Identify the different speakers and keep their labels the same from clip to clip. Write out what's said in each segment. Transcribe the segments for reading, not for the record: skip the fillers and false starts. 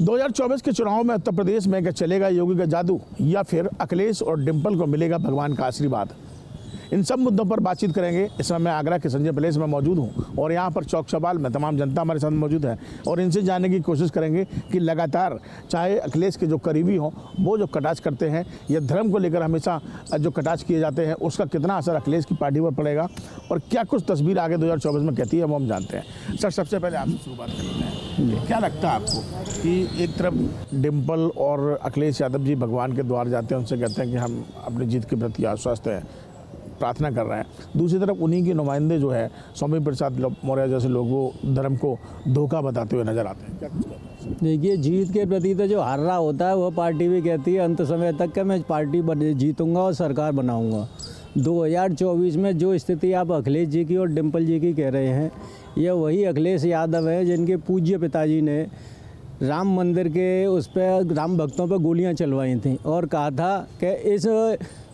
Speaker 1: 2024 के चुनाव में उत्तर प्रदेश में क्या चलेगा योगी का जादू या फिर अखिलेश और डिंपल को मिलेगा भगवान का आशीर्वाद? इन सब मुद्दों पर बातचीत करेंगे। इस समय मैं आगरा के संजय पैलेस में मौजूद हूं और यहां पर चौक चौबाल में तमाम जनता हमारे साथ मौजूद है और इनसे जानने की कोशिश करेंगे कि लगातार चाहे अखिलेश के जो करीबी हों वो जो कटाक्ष करते हैं या धर्म को लेकर हमेशा जो कटाक्ष किए जाते हैं उसका कितना असर अखिलेश की पार्टी पर पड़ेगा और क्या कुछ तस्वीर आगे 2024 में कहती है वो हम जानते हैं। सर, सबसे पहले आपसे शुरुआत करते हैं, क्या लगता है आपको कि एक तरफ डिंपल और अखिलेश यादव जी भगवान के द्वार जाते हैं, उनसे कहते हैं कि हम अपनी जीत के प्रति आश्वस्त हैं, प्रार्थना कर रहे हैं, दूसरी तरफ उन्हीं के नुमाइंदे जो है स्वामी प्रसाद मौर्य जैसे लोगों धर्म को धोखा बताते हुए नजर आते हैं, क्या कुछ कहते हैं?
Speaker 2: देखिए, जीत के प्रति तो जो हार रहा होता है वो पार्टी भी कहती है अंत समय तक कि मैं पार्टी जीतूंगा और सरकार बनाऊंगा। 2024 में जो स्थिति आप अखिलेश जी की और डिंपल जी की कह रहे हैं, यह वही अखिलेश यादव है जिनके पूज्य पिताजी ने राम मंदिर के उस पर राम भक्तों पर गोलियां चलवाई थी और कहा था कि इस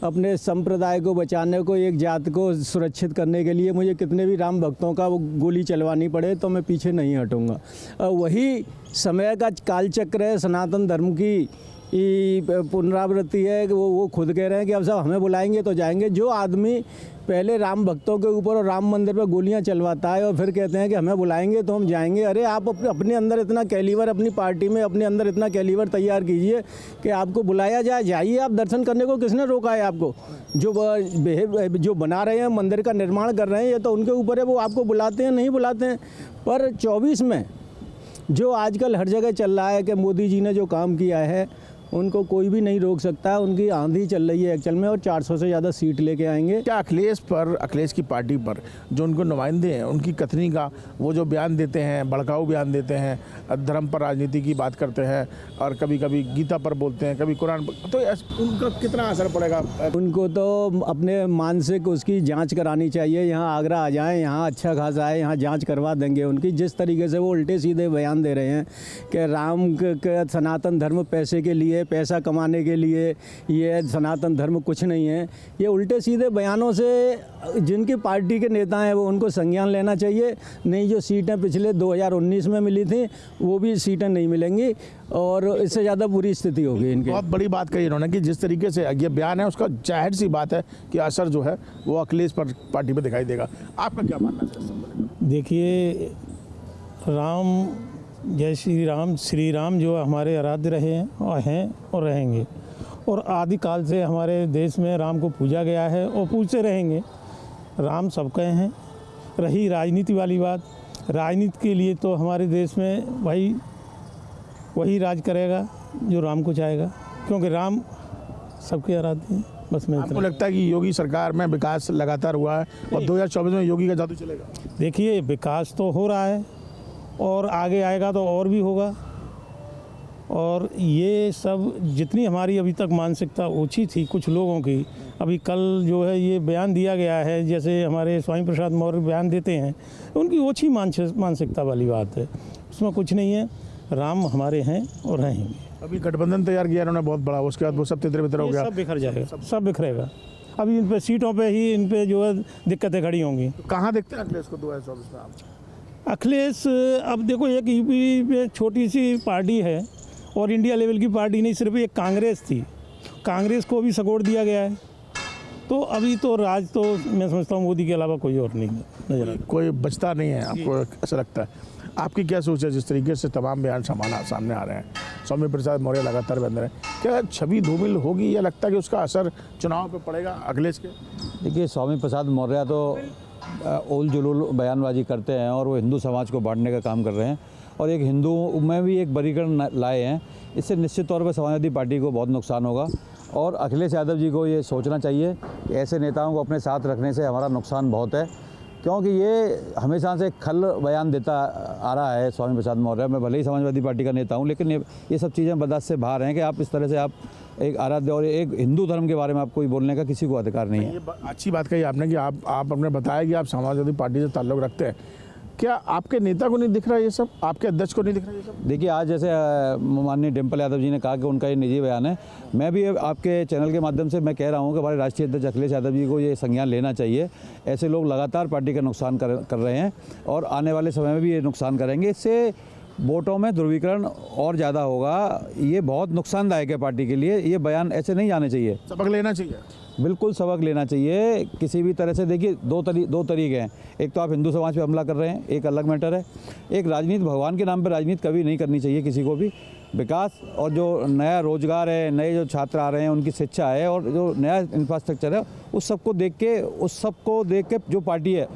Speaker 2: अपने संप्रदाय को बचाने को, एक जात को सुरक्षित करने के लिए मुझे कितने भी राम भक्तों का वो गोली चलवानी पड़े तो मैं पीछे नहीं हटूंगा। वही समय का कालचक्र है, सनातन धर्म की पुनरावृत्ति है कि वो खुद कह रहे हैं कि अब सब हमें बुलाएंगे तो जाएंगे। जो आदमी पहले राम भक्तों के ऊपर और राम मंदिर पर गोलियां चलवाता है और फिर कहते हैं कि हमें बुलाएंगे तो हम जाएंगे, अरे आप अपने अंदर इतना कैलिबर, अपनी पार्टी में अपने अंदर इतना कैलिबर तैयार कीजिए कि आपको बुलाया जाए, जाइए आप दर्शन करने को। किसने रोका है आपको? जो बना रहे हैं, मंदिर का निर्माण कर रहे हैं, ये तो उनके ऊपर है, वो आपको बुलाते हैं नहीं बुलाते हैं। पर 24 में जो आजकल हर जगह चल रहा है कि मोदी जी ने जो काम किया है उनको कोई भी नहीं रोक सकता। उनकी आंधी चल रही है एक्चुअल में और 400 से ज़्यादा सीट लेके आएंगे।
Speaker 1: क्या अखिलेश की पार्टी पर जो उनको नुमाइंदे हैं उनकी कथनी का वो जो बयान देते हैं, भड़काऊ बयान देते हैं, धर्म पर राजनीति की बात करते हैं और कभी कभी गीता पर बोलते हैं, कभी कुरान पर, तो उनका कितना असर पड़ेगा?
Speaker 2: उनको तो अपने मानसिक उसकी जांच करानी चाहिए। यहाँ आगरा आ जाएं, यहाँ अच्छा खासा है, यहाँ जांच करवा देंगे उनकी। जिस तरीके से वो उल्टे सीधे बयान दे रहे हैं कि राम का सनातन धर्म पैसे के लिए, पैसा कमाने के लिए, ये सनातन धर्म कुछ नहीं है, ये उल्टे सीधे बयानों से जिनकी पार्टी के नेता हैं वो उनको संज्ञान लेना चाहिए। नहीं, जो सीटें पिछले 2019 में मिली थी वो भी सीटें नहीं मिलेंगी और इससे ज़्यादा बुरी स्थिति होगी इनकी।
Speaker 1: बहुत बड़ी बात कही इन्होंने कि जिस तरीके से ये बयान है उसका जाहिर सी बात है कि असर जो है वो अखिलेश पर पार्टी पर दिखाई देगा। आपका क्या मानना है?
Speaker 3: देखिए, राम, जय श्री राम जो हमारे आराध्य रहे हैं और रहेंगे और आदिकाल से हमारे देश में राम को पूजा गया है और पूजते रहेंगे। राम सबके हैं। रही राजनीति वाली बात, राजनीति के लिए तो हमारे देश में भाई वही राज करेगा जो राम को चाहेगा, क्योंकि राम सबके आराध्य हैं। बस मैं
Speaker 1: आपको लगता है कि योगी सरकार में विकास लगातार हुआ है और 2024 में योगी का जादू चलेगा?
Speaker 3: देखिए, विकास तो हो रहा है और आगे आएगा तो और भी होगा। और ये सब जितनी हमारी अभी तक मानसिकता ऊंची थी कुछ लोगों की, अभी कल जो है ये बयान दिया गया है, जैसे हमारे स्वामी प्रसाद मौर्य बयान देते हैं, उनकी ओछी मानसिकता वाली बात है, उसमें कुछ नहीं है। राम हमारे हैं और रहेंगे।
Speaker 1: अभी गठबंधन तैयार किया उन्होंने बहुत बड़ा, उसके बाद वो सब तितर-बितर हो गया,
Speaker 3: सब बिखर जाएगा, सब बिखरेगा। अभी इन पे सीटों पे ही इन पे जो है दिक्कतें खड़ी होंगी।
Speaker 1: कहाँ देखते हैं अखिलेश को 2024 में आप?
Speaker 3: अखिलेश, अब देखो, एक यूपी में छोटी सी पार्टी है और इंडिया लेवल की पार्टी नहीं, सिर्फ एक कांग्रेस थी, कांग्रेस को भी सपोर्ट दिया गया है। तो अभी तो राज तो मैं समझता हूँ मोदी के अलावा कोई और नहीं नजर आता,
Speaker 1: कोई बचता नहीं है। आपको ऐसा लगता है? आपकी क्या सोच है जिस तरीके से तमाम बयान सामने आ रहे हैं? स्वामी प्रसाद मौर्य लगातार बन रहे हैं, क्या छवि धूमिल होगी या लगता है कि उसका असर चुनाव पे पड़ेगा अखिलेश के?
Speaker 4: देखिए, स्वामी प्रसाद मौर्य तो उल जुलूल बयानबाजी करते हैं और वो हिंदू समाज को बांटने का काम कर रहे हैं और एक हिंदू में भी एक वर्गीकरण लाए हैं। इससे निश्चित तौर पर समाजवादी पार्टी को बहुत नुकसान होगा और अखिलेश यादव जी को ये सोचना चाहिए कि ऐसे नेताओं को अपने साथ रखने से हमारा नुकसान बहुत है, क्योंकि ये हमेशा से खल बयान देता आ रहा है स्वामी प्रसाद मौर्य। मैं भले ही समाजवादी पार्टी का नेता हूँ, लेकिन ये सब चीज़ें बर्दाश्त से बाहर हैं कि आप इस तरह से आप एक आराध्य और एक हिंदू धर्म के बारे में आपको बोलने का किसी को अधिकार नहीं है।
Speaker 1: ये अच्छी बात कही आपने कि आप अपने बताया कि आप समाजवादी पार्टी से ताल्लुक़ रखते हैं। क्या आपके नेता को नहीं दिख रहा ये सब? आपके अध्यक्ष को नहीं दिख रहा ये सब?
Speaker 4: देखिए, आज जैसे माननीय डिंपल यादव जी ने कहा कि उनका ये निजी बयान है, मैं भी आपके चैनल के माध्यम से मैं कह रहा हूँ कि हमारे राष्ट्रीय अध्यक्ष अखिलेश यादव जी को ये संज्ञान लेना चाहिए। ऐसे लोग लगातार पार्टी का नुकसान कर रहे हैं और आने वाले समय में भी ये नुकसान करेंगे। इससे वोटों में ध्रुवीकरण और ज़्यादा होगा। ये बहुत नुकसानदायक है पार्टी के लिए। ये बयान ऐसे नहीं आने चाहिए।
Speaker 1: सबक लेना चाहिए।
Speaker 4: बिल्कुल सबक लेना चाहिए किसी भी तरह से। देखिए दो तरीके हैं। एक तो आप हिंदू समाज पे हमला कर रहे हैं, एक अलग मैटर है। एक राजनीति, भगवान के नाम पे राजनीति कभी नहीं करनी चाहिए किसी को भी। विकास और जो नया रोजगार है, नए जो छात्र आ रहे हैं उनकी शिक्षा है और जो नया इंफ्रास्ट्रक्चर है, उस सबको देख के जो पार्टी है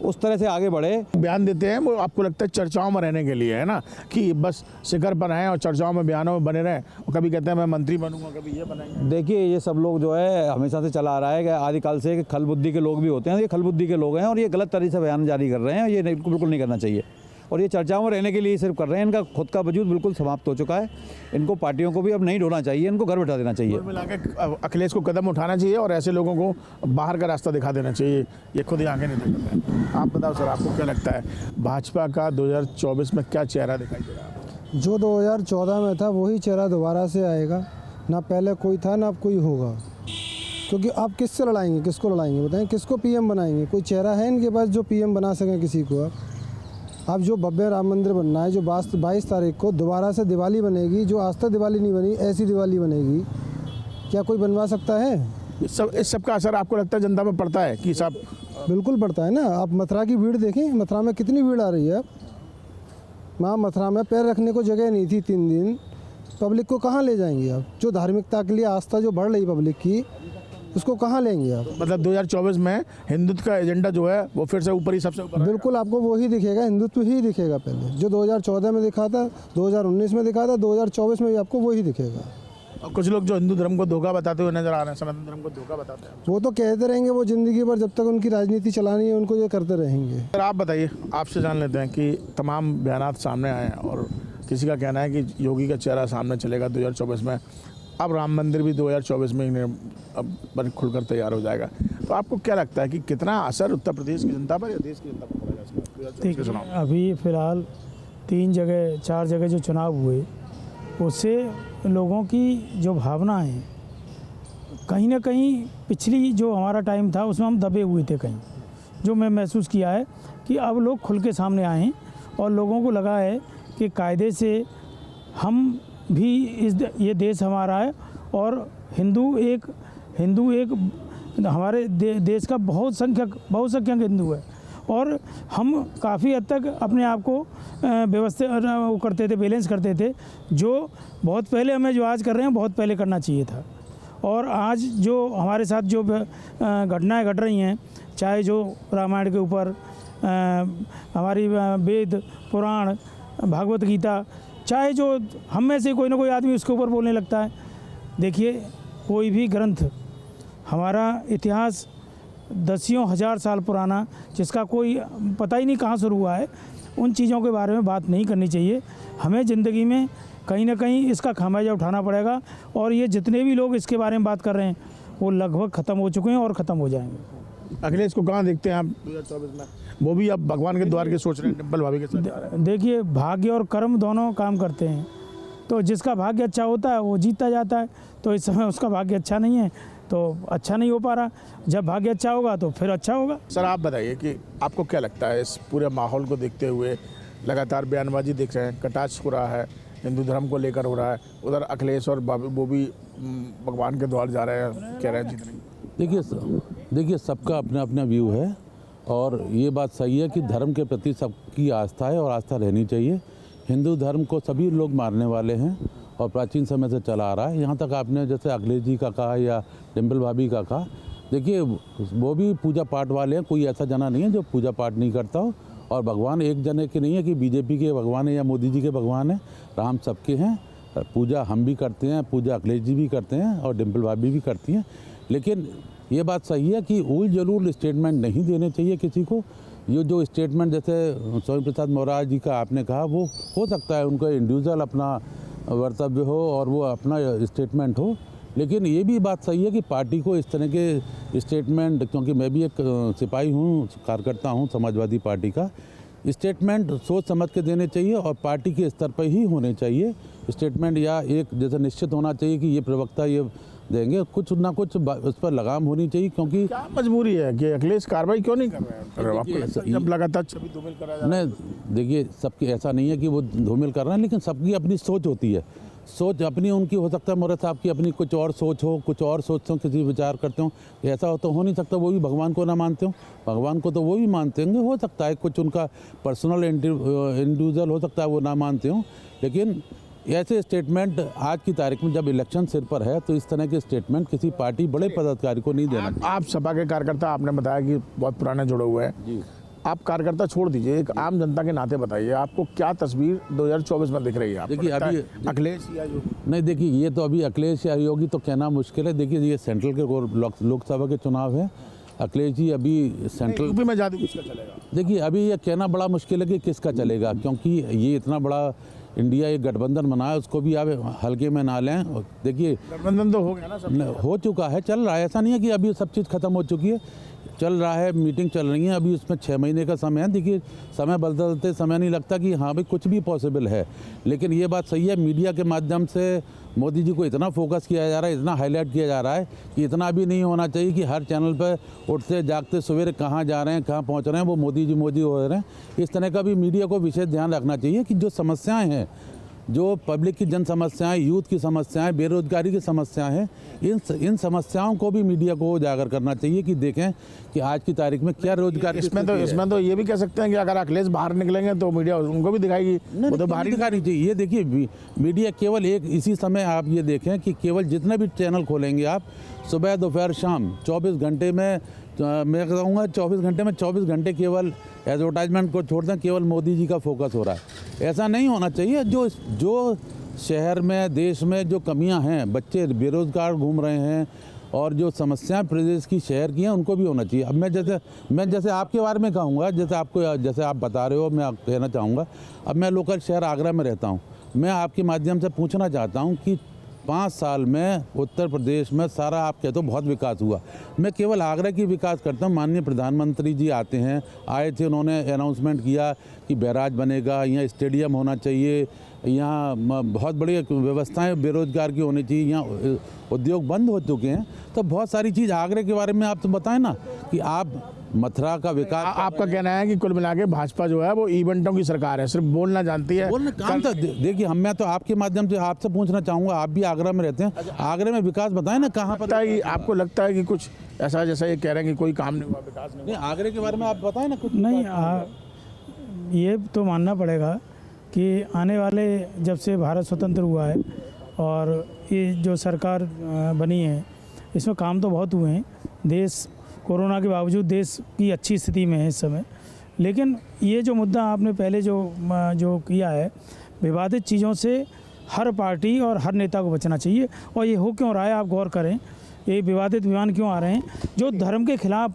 Speaker 4: उस तरह से आगे बढ़े।
Speaker 1: बयान देते हैं वो आपको लगता है चर्चाओं में रहने के लिए, है ना, कि बस शिखर पर रहें और चर्चाओं में, बयानों में बने रहें, और कभी कहते हैं मैं मंत्री बनूंगा, कभी ये बनेंगे।
Speaker 4: देखिए ये सब लोग जो है हमेशा से चला आ रहा है कि आदिकाल से खल बुद्धि के लोग भी होते हैं। ये खल बुद्धि के लोग हैं और ये गलत तरीके से बयान जारी कर रहे हैं। ये बिल्कुल नहीं करना चाहिए और ये चर्चाओं में रहने के लिए सिर्फ कर रहे हैं। इनका खुद का वजूद बिल्कुल समाप्त हो चुका है। इनको पार्टियों को भी अब नहीं ढोना चाहिए, इनको घर बैठा देना चाहिए।
Speaker 1: कुल मिला के अखिलेश को कदम उठाना चाहिए और ऐसे लोगों को बाहर का रास्ता दिखा देना चाहिए। ये खुद ही आगे नहीं देख रहे हैं। आप बताओ सर, आपको क्या लगता है भाजपा का 2024 में क्या चेहरा दिखाई दे रहा है?
Speaker 5: जो 2014 में था वही चेहरा दोबारा से आएगा। ना पहले कोई था ना अब कोई होगा। क्योंकि आप किससे लड़ाएंगे, किसको लड़ाएंगे बताएं, किसको पीएम बनाएंगे? कोई चेहरा है इनके पास जो पीएम बना सकें किसी को। अब जो भव्य राम मंदिर बनना है, जो 22 तारीख को दोबारा से दिवाली बनेगी, जो आज तक दिवाली नहीं बनी ऐसी दिवाली बनेगी, क्या कोई बनवा सकता है?
Speaker 1: इस सब का असर आपको लगता है जनता पर पड़ता है कि सब?
Speaker 5: बिल्कुल पड़ता है ना। आप मथुरा की भीड़ देखें, मथुरा में कितनी भीड़ आ रही है। वहाँ मथुरा में पैर रखने को जगह नहीं थी 3 दिन। पब्लिक को कहाँ ले जाएंगे आप? जो धार्मिकता के लिए आस्था जो बढ़ रही पब्लिक की, उसको कहाँ लेंगे आप?
Speaker 1: मतलब 2024 में हिंदुत्व का एजेंडा जो है वो फिर से ऊपर ही, सबसे ऊपर
Speaker 5: बिल्कुल आपको वो ही दिखेगा, हिंदुत्व ही दिखेगा। पहले जो 2014 में दिखा था, 2019 में दिखा था, 2024 में भी आपको वही दिखेगा।
Speaker 1: और कुछ लोग जो हिंदू धर्म को धोखा बताते हुए नजर आ रहे हैं, सनातन धर्म को धोखा बताते हैं,
Speaker 5: वो तो कहते रहेंगे, वो ज़िंदगी भर जब तक उनकी राजनीति चलानी है उनको ये करते रहेंगे।
Speaker 1: सर आप बताइए, आपसे जान लेते हैं कि तमाम बयानात सामने आए हैं और किसी का कहना है कि योगी का चेहरा सामने चलेगा 2024 में। अब राम मंदिर भी 2024 में अब खुलकर तैयार हो जाएगा। तो आपको क्या लगता है कि कितना असर उत्तर प्रदेश की जनता पर या देश की जनता पर पड़ेगा इसका?
Speaker 6: देखिए अभी फ़िलहाल 4 जगह जो चुनाव हुए, उससे लोगों की जो भावना है कहीं ना कहीं पिछली जो हमारा टाइम था उसमें हम दबे हुए थे कहीं। जो मैं महसूस किया है कि अब लोग खुल के सामने आए हैं और लोगों को लगा है कि कायदे से हम भी ये देश हमारा है और हिंदू एक हमारे देश का बहुसंख्यक हिंदू है और हम काफ़ी हद तक अपने आप को व्यवस्थित वो करते थे, बैलेंस करते थे। जो बहुत पहले हमें जो आज कर रहे हैं बहुत पहले करना चाहिए था। और आज जो हमारे साथ जो घटनाएं घट रही हैं, चाहे जो रामायण के ऊपर हमारी वेद पुराण भागवत गीता, चाहे जो हम में से कोई ना कोई आदमी उसके ऊपर बोलने लगता है। देखिए कोई भी ग्रंथ, हमारा इतिहास दसियों हज़ार साल पुराना, जिसका कोई पता ही नहीं कहाँ शुरू हुआ है, उन चीज़ों के बारे में बात नहीं करनी चाहिए। हमें ज़िंदगी में कहीं ना कहीं इसका खामियाजा उठाना पड़ेगा और ये जितने भी लोग इसके बारे में बात कर रहे हैं वो लगभग ख़त्म हो चुके हैं और ख़त्म हो जाएंगे।
Speaker 1: अखिलेश को कहाँ देखते हैं आप 2024 में? वो भी अब भगवान के द्वार के सोच रहे हैं, डिम्पल भाभी के साथ।
Speaker 6: देखिए भाग्य और कर्म दोनों काम करते हैं, तो जिसका भाग्य अच्छा होता है वो जीतता जाता है। तो इस समय उसका भाग्य अच्छा नहीं है तो अच्छा नहीं हो पा रहा। जब भाग्य अच्छा होगा तो फिर अच्छा होगा।
Speaker 1: सर आप बताइए कि आपको क्या लगता है इस पूरे माहौल को देखते हुए? लगातार बयानबाजी देख रहे हैं, कटाक्ष हो रहा है, हिंदू धर्म को लेकर हो रहा है, उधर अखिलेश और वो भी भगवान के द्वार जा रहे हैं, कह रहे हैं जीतने।
Speaker 7: देखिए सबका अपना अपना व्यू है और ये बात सही है कि धर्म के प्रति सबकी आस्था है और आस्था रहनी चाहिए। हिंदू धर्म को सभी लोग मानने वाले हैं और प्राचीन समय से चला आ रहा है। यहाँ तक आपने जैसे अखिलेश जी का कहा या डिम्पल भाभी का कहा, देखिए वो भी पूजा पाठ वाले हैं। कोई ऐसा जना नहीं है जो पूजा पाठ नहीं करता हो। और भगवान एक जने के नहीं है कि बीजेपी के भगवान है या मोदी जी के भगवान है, राम सबके हैं। पूजा हम भी करते हैं, पूजा अखिलेश जी भी करते हैं और डिम्पल भाभी भी करती हैं। लेकिन ये बात सही है कि उल जलूल स्टेटमेंट नहीं देने चाहिए किसी को। ये जो स्टेटमेंट जैसे स्वामी प्रसाद मौर्य जी का आपने कहा, वो हो सकता है उनका इंडिविजुअल अपना वक्तव्य हो और वो अपना स्टेटमेंट हो, लेकिन ये भी बात सही है कि पार्टी को इस तरह के स्टेटमेंट, क्योंकि मैं भी एक सिपाही हूँ, कार्यकर्ता हूँ समाजवादी पार्टी का, स्टेटमेंट सोच समझ के देने चाहिए और पार्टी के स्तर पर ही होने चाहिए स्टेटमेंट। या एक जैसे निश्चित होना चाहिए कि ये प्रवक्ता ये देंगे। कुछ ना कुछ उस पर लगाम होनी चाहिए, क्योंकि
Speaker 1: क्या मजबूरी है कि अखिलेश कार्रवाई क्यों नहीं कर रहे हैं? आपको लगता है जब लगातार छवि धूमिल करा जा रहा है?
Speaker 7: नहीं, देखिए, सबकी ऐसा नहीं है कि वो धूमिल कर रहे हैं, लेकिन सबकी अपनी सोच होती है। सोच अपनी उनकी हो सकता है, मौर्य साहब की अपनी कुछ और सोच हो, कुछ और सोचते हो, किसी विचार करते हो, ऐसा हो तो हो नहीं सकता वो भी भगवान को ना मानते हो। भगवान को तो वो भी मानते होंगे, हो सकता है कुछ उनका पर्सनल इंडिविजुअल हो सकता है वो ना मानते हो, लेकिन ऐसे स्टेटमेंट आज की तारीख में जब इलेक्शन सिर पर है तो इस तरह के स्टेटमेंट किसी पार्टी बड़े पदाधिकारी को नहीं देना।
Speaker 1: आप सपा के कार्यकर्ता, आपने बताया कि बहुत पुराने जुड़े हुए हैं
Speaker 7: जी।
Speaker 1: आप कार्यकर्ता छोड़ दीजिए, एक आम जनता के नाते बताइए आपको क्या तस्वीर 2024 में दिख रही है? आपको
Speaker 7: देखिए,
Speaker 1: लगता
Speaker 7: अभी
Speaker 1: है अखिलेश या योगी?
Speaker 7: नहीं, देखिए, ये तो अभी अखिलेश या योगी तो कहना मुश्किल है। देखिए, ये सेंट्रल के लोकसभा के चुनाव है। अखिलेश जी अभी सेंट्रल
Speaker 1: यूपी में जादू किसका चलेगा?
Speaker 7: देखिए, अभी ये कहना बड़ा मुश्किल है कि किसका चलेगा, क्योंकि ये इतना बड़ा इंडिया एक गठबंधन बना है, उसको भी आप हल्के में ना लें। देखिए,
Speaker 1: गठबंधन तो हो गया ना, सब
Speaker 7: हो चुका है, चल रहा है, ऐसा नहीं है कि अभी सब चीज़ खत्म हो चुकी है, चल रहा है, मीटिंग चल रही है, अभी उसमें 6 महीने का समय है। देखिए, समय बदलते समय नहीं लगता कि हाँ भाई कुछ भी पॉसिबल है, लेकिन ये बात सही है, मीडिया के माध्यम से मोदी जी को इतना फोकस किया जा रहा है, इतना हाईलाइट किया जा रहा है कि इतना भी नहीं होना चाहिए कि हर चैनल पर उठते जागते सवेरे कहाँ जा रहे हैं, कहाँ पहुँच रहे हैं, वो मोदी जी हो रहे हैं। इस तरह का भी मीडिया को विशेष ध्यान रखना चाहिए कि जो समस्याएँ हैं, जो पब्लिक की जन समस्याएं, यूथ की समस्याएं, बेरोजगारी की समस्याएं हैं, इन समस्याओं को भी मीडिया को उजागर करना चाहिए कि देखें कि आज की तारीख में क्या रोजगार।
Speaker 1: इसमें तो ये भी कह सकते हैं कि अगर अखिलेश बाहर निकलेंगे तो मीडिया उनको भी दिखाएगी, वो तो बाहर ही
Speaker 7: दिखानी चाहिए। ये देखिए, मीडिया केवल एक इसी समय आप ये देखें कि केवल जितने भी चैनल खोलेंगे आप, सुबह दोपहर शाम 24 घंटे में, मैं कहूँगा 24 घंटे में 24 घंटे केवल एडवर्टाइजमेंट को छोड़ दें, केवल मोदी जी का फोकस हो रहा है। ऐसा नहीं होना चाहिए। जो शहर में, देश में जो कमियां हैं, बच्चे बेरोजगार घूम रहे हैं और जो समस्याएं प्रदेश की शहर की हैं, उनको भी होना चाहिए। अब मैं जैसे आपके बारे में कहूँगा, जैसे आप बता रहे हो, मैं कहना चाहूँगा, अब मैं लोकल शहर आगरा में रहता हूँ, मैं आपके माध्यम से पूछना चाहता हूँ कि 5 साल में उत्तर प्रदेश में सारा आप कहते हो बहुत विकास हुआ, मैं केवल आगरा की विकास करता हूँ। माननीय प्रधानमंत्री जी आए थे, उन्होंने अनाउंसमेंट किया कि बैराज बनेगा, यहाँ स्टेडियम होना चाहिए, यहाँ बहुत बड़ी व्यवस्थाएं बेरोजगार की होनी चाहिए, यहाँ उद्योग बंद हो चुके हैं। तो बहुत सारी चीज़ आगरे के बारे में आप तो बताएं ना कि आप मथुरा का विकास।
Speaker 1: आपका कहना है कि कुल मिला के भाजपा जो है वो इवेंटों की सरकार है, सिर्फ बोलना जानती है,
Speaker 7: बोलना काम तो। देखिए, मैं तो आपके माध्यम से आपसे पूछना चाहूँगा, आप भी आगरा में रहते हैं, आगरे में विकास बताएं ना कहाँ पर।
Speaker 1: आपको लगता है कि कुछ ऐसा, जैसा ये कह रहे हैं कि कोई काम नहीं हुआ, विकास नहीं हुआ?
Speaker 7: आगरे के बारे में आप बताएं ना कुछ।
Speaker 6: नहीं, ये तो मानना पड़ेगा कि आने वाले, जब से भारत स्वतंत्र हुआ है और ये जो सरकार बनी है, इसमें काम तो बहुत हुए हैं। देश कोरोना के बावजूद देश की अच्छी स्थिति में है इस समय, लेकिन ये जो मुद्दा आपने पहले जो किया है, विवादित चीज़ों से हर पार्टी और हर नेता को बचना चाहिए। और ये हो क्यों रहा है, आप गौर करें, ये विवादित बयान क्यों आ रहे हैं? जो धर्म के खिलाफ,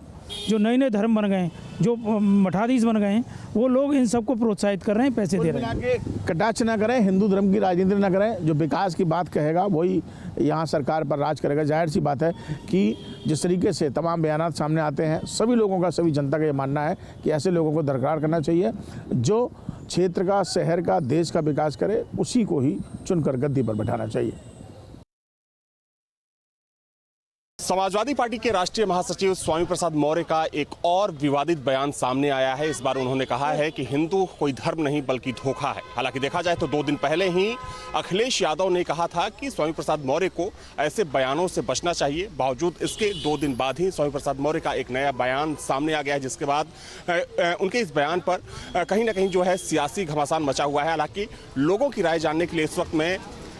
Speaker 6: जो नए नए धर्म बन गए, जो मठाधीश बन गए हैं, वो लोग इन सबको प्रोत्साहित कर रहे हैं, पैसे दे रहे हैं।
Speaker 1: कटाक्ष ना करें, हिंदू धर्म की राजनीति ना करें, जो विकास की बात कहेगा वही यहाँ सरकार पर राज करेगा। जाहिर सी बात है कि जिस तरीके से तमाम बयानात सामने आते हैं, सभी लोगों का, सभी जनता का ये मानना है कि ऐसे लोगों को दरकिनार करना चाहिए। जो क्षेत्र का, शहर का, देश का विकास करे, उसी को ही चुनकर गद्दी पर बैठाना चाहिए।
Speaker 8: समाजवादी पार्टी के राष्ट्रीय महासचिव स्वामी प्रसाद मौर्य का एक और विवादित बयान सामने आया है। इस बार उन्होंने कहा है कि हिंदू कोई धर्म नहीं बल्कि धोखा है। हालांकि देखा जाए तो 2 दिन पहले ही अखिलेश यादव ने कहा था कि स्वामी प्रसाद मौर्य को ऐसे बयानों से बचना चाहिए। बावजूद इसके 2 दिन बाद ही स्वामी प्रसाद मौर्य का एक नया बयान सामने आ गया है, जिसके बाद उनके इस बयान पर कहीं ना कहीं जो है सियासी घमासान मचा हुआ है। हालांकि लोगों की राय जानने के लिए इस वक्त मैं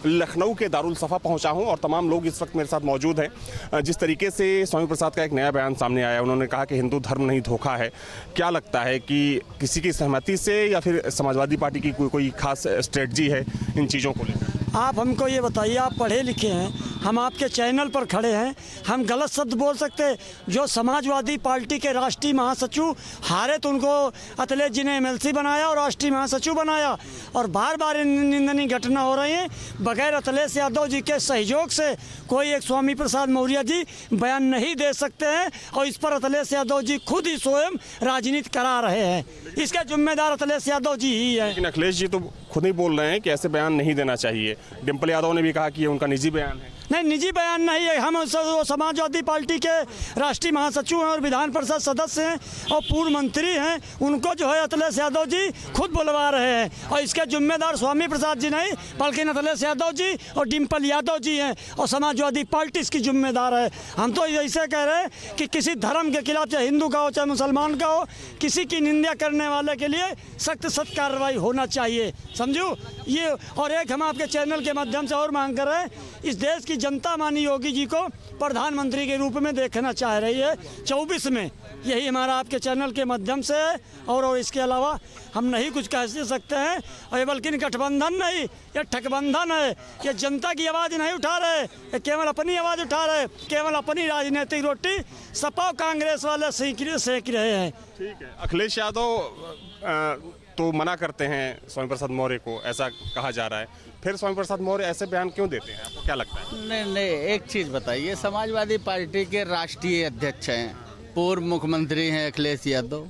Speaker 8: लखनऊ के दारुल सफ़ा पहुंचा हूं और तमाम लोग इस वक्त मेरे साथ मौजूद हैं। जिस तरीके से स्वामी प्रसाद का एक नया बयान सामने आया, उन्होंने कहा कि हिंदू धर्म नहीं धोखा है। क्या लगता है कि किसी की सहमति से या फिर समाजवादी पार्टी की कोई खास स्ट्रेटजी है इन चीज़ों को लेकर?
Speaker 9: आप हमको ये बताइए, आप पढ़े लिखे हैं, हम आपके चैनल पर खड़े हैं, हम गलत शब्द बोल सकते हैं? जो समाजवादी पार्टी के राष्ट्रीय महासचिव हारे तो उनको अखिलेश जी ने MLC बनाया और राष्ट्रीय महासचिव बनाया, और बार बार निंदनीय घटना हो रही है। बगैर अखिलेश यादव जी के सहयोग से कोई एक स्वामी प्रसाद मौर्य जी बयान नहीं दे सकते हैं, और इस पर अखिलेश यादव जी खुद ही स्वयं राजनीति करा रहे हैं। इसका जिम्मेदार अखिलेश यादव जी ही है।
Speaker 8: लेकिन अखिलेश जी तो खुद ही बोल रहे हैं कि ऐसे बयान नहीं देना चाहिए। डिम्पल यादव ने भी कहा कि ये उनका निजी बयान है।
Speaker 9: नहीं, निजी बयान नहीं है। हम वो समाजवादी पार्टी के राष्ट्रीय महासचिव हैं और विधान परिषद सदस्य हैं और पूर्व मंत्री हैं। उनको जो है अखिलेश यादव जी खुद बुलवा रहे हैं और इसके जिम्मेदार स्वामी प्रसाद जी नहीं बल्कि अखिलेश यादव जी और डिम्पल यादव जी हैं और समाजवादी पार्टी इसकी जिम्मेदार है। हम तो ऐसे कह रहे हैं कि किसी धर्म के खिलाफ, चाहे हिंदू का हो चाहे मुसलमान का हो, किसी की निंदा करने वाले के लिए सख्त कार्रवाई होना चाहिए, समझो ये। और एक हम आपके चैनल के माध्यम से और मांग कर रहे हैं, इस देश की जनता माननीय योगी जी को प्रधानमंत्री के रूप में देखना चाह रही है 24 में। यही हमारा आपके चैनल के माध्यम से है और इसके अलावा हम नहीं कुछ कह सकते हैं। और ये बल्कि गठबंधन नहीं, ये ठगबंधन है। ये जनता की आवाज़ नहीं उठा रहे, ये केवल अपनी आवाज़ उठा रहे, केवल अपनी राजनीतिक रोटी सपा कांग्रेस वाले सेक रहे हैं।
Speaker 8: ठीक है, अखिलेश यादव तो मना करते हैं स्वामी प्रसाद मौर्य को, ऐसा कहा जा रहा है। फिर स्वामी प्रसाद मौर्य ऐसे बयान क्यों देते हैं, आपको क्या लगता है?
Speaker 10: नहीं, एक चीज़ बताइए, समाजवादी पार्टी के राष्ट्रीय अध्यक्ष हैं, पूर्व मुख्यमंत्री हैं अखिलेश यादव।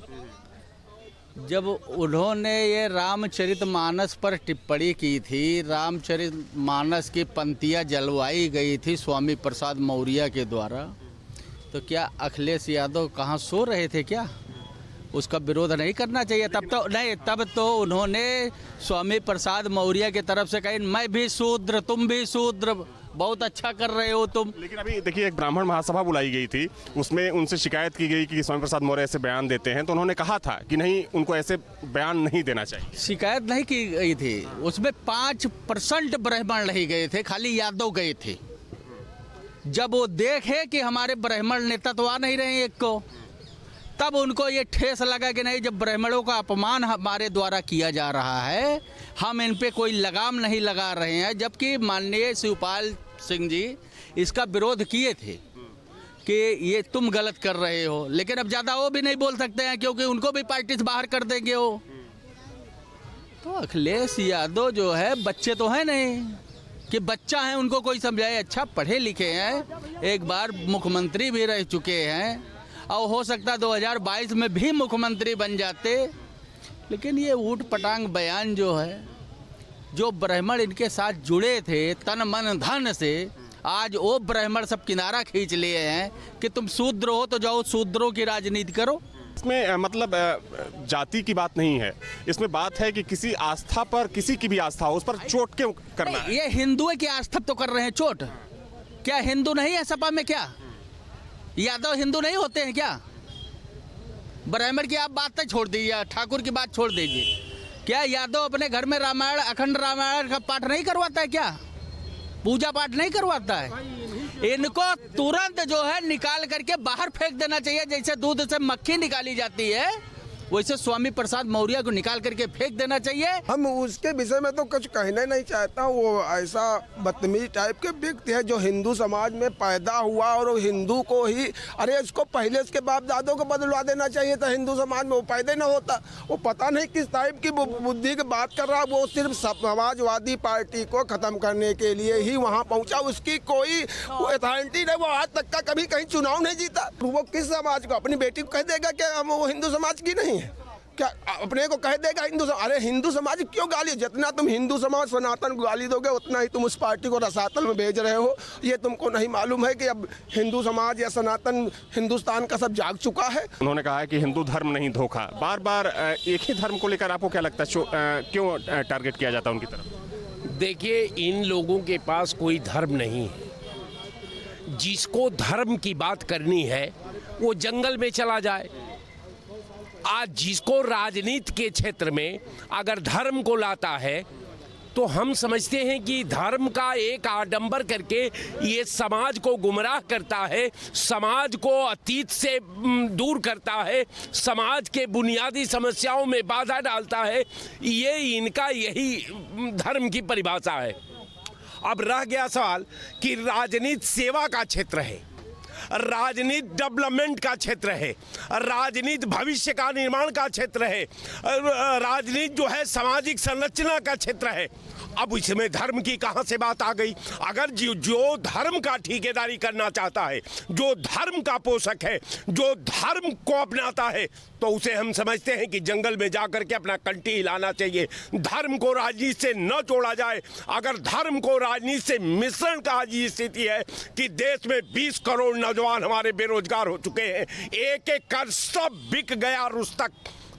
Speaker 10: जब उन्होंने ये रामचरितमानस पर टिप्पणी की थी, रामचरितमानस की पंक्तियाँ जलवाई गई थी स्वामी प्रसाद मौर्य के द्वारा, तो क्या अखिलेश यादव कहाँ सो रहे थे क्या? उसका विरोध नहीं करना चाहिए तब तो उन्होंने स्वामी प्रसाद मौर्य की तरफ से कही, मैं भी शूद्र तुम भी शूद्र, बहुत अच्छा कर रहे हो तुम।
Speaker 8: लेकिन अभी देखिए, एक ब्राह्मण महासभा बुलाई गई थी, उसमें उनसे शिकायत की गई कि स्वामी प्रसाद मौर्य ऐसे बयान देते हैं, तो उन्होंने कहा था कि नहीं, उनको ऐसे बयान नहीं देना चाहिए।
Speaker 10: शिकायत नहीं की गई थी, उसमें 5% ब्राह्मण नहीं गए थे, खाली यादव गए थे। जब वो देखे कि हमारे ब्राह्मण नेता तो आ नहीं रहे एक को, तब उनको ये ठेस लगा कि नहीं, जब ब्राह्मणों का अपमान हमारे द्वारा किया जा रहा है, हम इन पे कोई लगाम नहीं लगा रहे हैं। जबकि माननीय शिवपाल सिंह जी इसका विरोध किए थे कि ये तुम गलत कर रहे हो, लेकिन अब ज़्यादा वो भी नहीं बोल सकते हैं क्योंकि उनको भी पार्टी से बाहर कर देंगे वो। तो अखिलेश यादव जो है, बच्चे तो हैं नहीं कि बच्चा है उनको कोई समझाए। अच्छा पढ़े लिखे हैं, एक बार मुख्यमंत्री भी रह चुके हैं और हो सकता है 2022 में भी मुख्यमंत्री बन जाते। लेकिन ये ऊट पटांग बयान जो है, जो ब्राह्मण इनके साथ जुड़े थे तन मन धन से, आज वो ब्राह्मण सब किनारा खींच लिए हैं कि तुम शूद्र हो तो जाओ शूद्रों की राजनीति करो।
Speaker 8: इसमें मतलब जाति की बात नहीं है, इसमें बात है कि किसी आस्था पर, किसी की भी आस्था हो, उस पर चोट क्यों करना है?
Speaker 10: ये हिंदुओं की आस्था तो कर रहे हैं चोट। क्या हिंदू नहीं है सपा में? क्या यादव हिंदू नहीं होते हैं क्या? ब्राह्मण की आप बात तो छोड़ दीजिए, ठाकुर की बात छोड़ दीजिए। क्या यादव अपने घर में रामायण, अखंड रामायण का पाठ नहीं करवाता है क्या? पूजा पाठ नहीं करवाता है? इनको तुरंत जो है निकाल करके बाहर फेंक देना चाहिए। जैसे दूध से मक्खी निकाली जाती है, वैसे स्वामी प्रसाद मौर्य को निकाल करके फेंक देना चाहिए।
Speaker 11: हम उसके विषय में तो कुछ कहना नहीं चाहता। वो ऐसा बदतमीज टाइप के व्यक्ति है जो हिंदू समाज में पैदा हुआ और वो हिंदू को ही, अरे इसको पहले इसके बाप दादों को बदलवा देना चाहिए था। हिंदू समाज में वो पैदा न होता। वो पता नहीं किस टाइप की बुद्धि की बात कर रहा है। वो सिर्फ समाजवादी पार्टी को खत्म करने के लिए ही वहाँ पहुँचा। उसकी कोई अथॉरिटी नहीं। वो आज तक का कभी कहीं चुनाव नहीं जीता। वो किस समाज को, अपनी बेटी को कह देगा कि हम वो हिंदू समाज की नहीं, क्या अपने को कह देगा हिंदू समाज? अरे हिंदू समाज क्यों गाली? जितना तुम हिंदू समाज सनातन को गाली दोगे उतना ही तुम उस पार्टी को रसातल में भेज रहे हो। ये तुमको नहीं मालूम है कि अब हिंदू समाज या सनातन हिंदुस्तान का सब जाग चुका है।
Speaker 8: उन्होंने कहा है कि हिंदू धर्म नहीं धोखा। बार बार एक ही धर्म को लेकर आपको क्या लगता है क्यों टारगेट किया जाता है उनकी तरफ?
Speaker 12: देखिए, इन लोगों के पास कोई धर्म नहीं है। जिसको धर्म की बात करनी है वो जंगल में चला जाए। आज जिसको राजनीति के क्षेत्र में अगर धर्म को लाता है तो हम समझते हैं कि धर्म का एक आडंबर करके ये समाज को गुमराह करता है, समाज को अतीत से दूर करता है, समाज के बुनियादी समस्याओं में बाधा डालता है। ये इनका यही धर्म की परिभाषा है। अब रह गया सवाल कि राजनीति सेवा का क्षेत्र है। राजनीति डेवलपमेंट का क्षेत्र है, राजनीति भविष्य का निर्माण का क्षेत्र है, राजनीति जो है सामाजिक संरचना का क्षेत्र है। अब इसमें धर्म की कहां से बात आ गई? अगर जो धर्म का ठेकेदारी करना चाहता है, जो धर्म का पोषक है, जो धर्म को अपनाता है, तो उसे हम समझते हैं कि जंगल में जाकर के अपना कंठी हिलाना चाहिए। धर्म को राजनीति से न जोड़ा जाए। अगर धर्म को राजनीति से मिश्रण का आज ये स्थिति है कि देश में 20 करोड़ नौजवान हमारे बेरोजगार हो चुके हैं, एक एक कर सब बिक गया रुस्तक,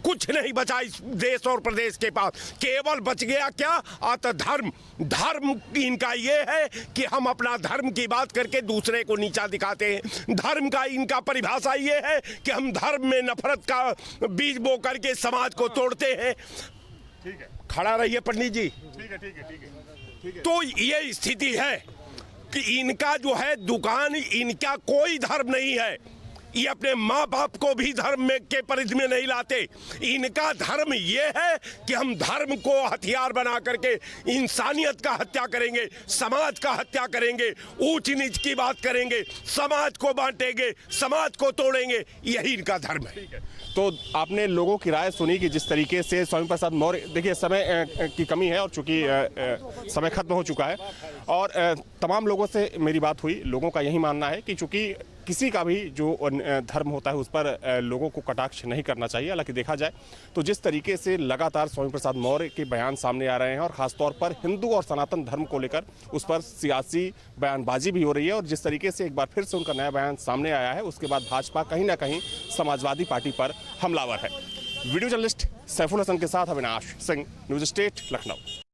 Speaker 12: कुछ नहीं बचा इस देश और प्रदेश के पास। केवल बच गया क्या? अतः धर्म इनका ये है कि हम अपना धर्म की बात करके दूसरे को नीचा दिखाते हैं। धर्म का इनका परिभाषा ये है कि हम धर्म में नफरत का बीज बो करके समाज को तोड़ते हैं। ठीक है, खड़ा रहिए पंडित जी। ठीक है। तो ये स्थिति है कि इनका जो है दुकान, इनका कोई धर्म नहीं है। ये अपने माँ बाप को भी धर्म में के परिधि में नहीं लाते। इनका धर्म ये है कि हम धर्म को हथियार बना करके इंसानियत का हत्या करेंगे, समाज का हत्या करेंगे, ऊंच नीच की बात करेंगे, समाज को बांटेंगे, समाज को तोड़ेंगे। यही इनका धर्म है।
Speaker 8: तो आपने लोगों की राय सुनी कि जिस तरीके से स्वामी प्रसाद मौर्य, देखिए समय की कमी है और चूंकि समय खत्म हो चुका है और तमाम लोगों से मेरी बात हुई, लोगों का यही मानना है कि चूंकि किसी का भी जो धर्म होता है उस पर लोगों को कटाक्ष नहीं करना चाहिए। हालांकि देखा जाए तो जिस तरीके से लगातार स्वामी प्रसाद मौर्य के बयान सामने आ रहे हैं और ख़ासतौर पर हिंदू और सनातन धर्म को लेकर उस पर सियासी बयानबाजी भी हो रही है और जिस तरीके से एक बार फिर से उनका नया बयान सामने आया है, उसके बाद भाजपा कहीं ना कहीं समाजवादी पार्टी पर हमलावर है। वीडियो जर्नलिस्ट सैफुल हसन के साथ अविनाश सिंह, न्यूज़ स्टेट, लखनऊ।